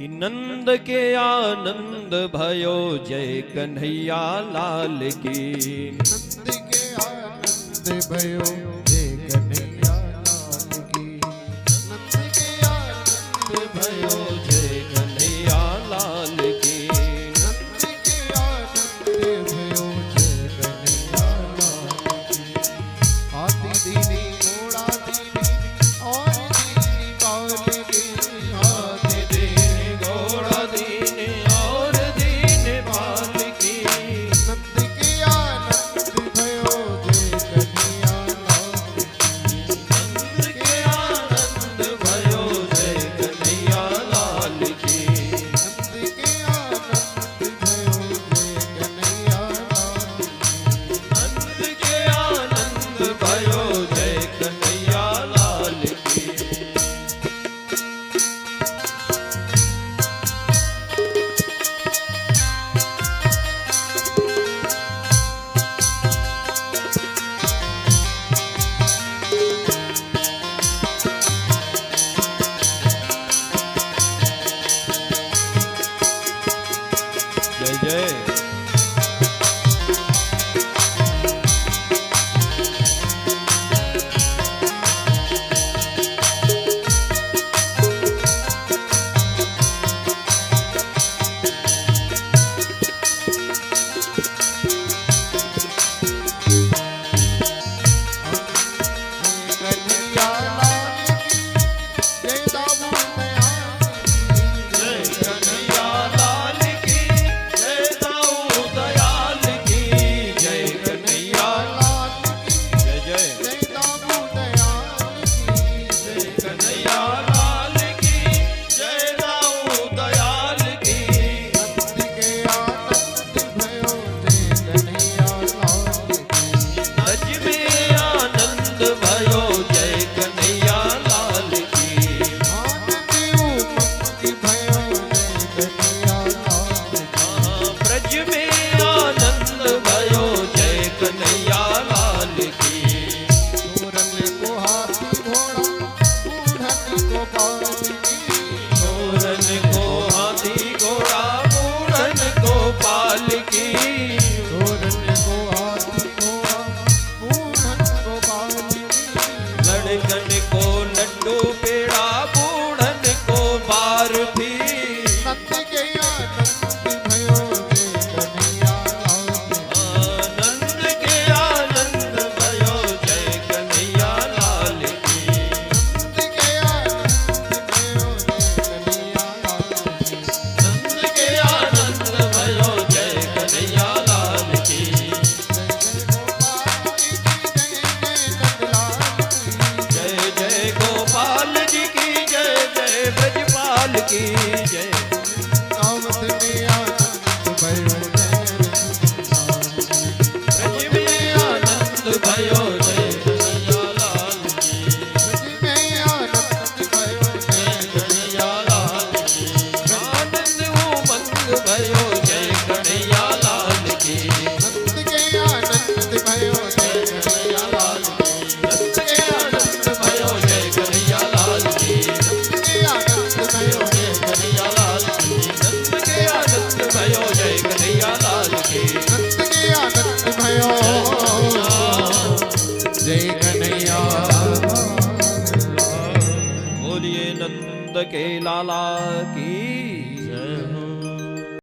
कि नंद के आनंद भयो जय कन्हैया लाल की। नंद के आनंद भयो जय कन्हैया लाल की। नंद के आनंद भयो जय कन्हैया लाल की। नंद के आनंद भयो जय कन्हैया लाल की। हाथी दीनी घोड़ा दीनी और दीनी बाल की। हाथी दीनी घोड़ा दीन और दीन बाल की। नंद के आनंद भयो जय कन्हैया लाल की। नंद के आनंद भयो जय कन्हैया लाल की। नंद के आनंद भयो जय कन्हैया लाल की। नंद के आनंद भयो जय कन्हैया लाल की। जय जय। कन्हैया लाल की जय दाऊ जय कन्हैया लाल की जय दाऊ दयाल की। जय कन्हैया लाल की जय जय। जय दाऊ दयाल की। जय कन्हैया लाल की जय दाऊ दयाल की। नंद के आनंद भयो जय कन्हैया लाल की। ब्रज में आनंद भयो जय कन्हैया लाल की। आनंद उमंग भयो जय कन्हैया लाल की। ब्रज में आनंद भयो जय कन्हैया लाल की। पूरन को हाथी घोड़ा बूढ़न को पाल की। पूरन को हाथी घोड़ा पूरन को पाल की। पूरन को हाथी घोड़ा बूढ़न को पाल की। लड़कन को लड्डू पेड़ा बूढ़न को बार भी। नंद के आनंद भयो जय कन्हैया लाल की। आनंद के आनंद भयो जय कन्हैया लाल की। नंद के आनंद भयो जय कन्हैया लाल की। नंद के आनंद भयो जय कन्हैया लाल की। जय जय गोपाल जी की जय जय नंदलाल की। जय जय गोपाल जी की जय जय ब्रजपाल की जय। नामत में आनंद भयो जय ब्रज में आनंद भयो जय कन्हैया लाल की। ब्रज में आनंद भयो जय कन्हैया लाल की। आनंद उमंग भयो जय कन्हैया लाल की। नंद के आनंद भयो जय कन्हैया लाल की। नंद के आनंद भयो जय कन्हैया लाल की। नंद के आनंद भयो जय कन्हैया लाल की। नंद के आनंद भयो जय कन्हैया लाल की। नंद के आनंद भयो जय कन्हैया। बोलिए नंद के लाला की।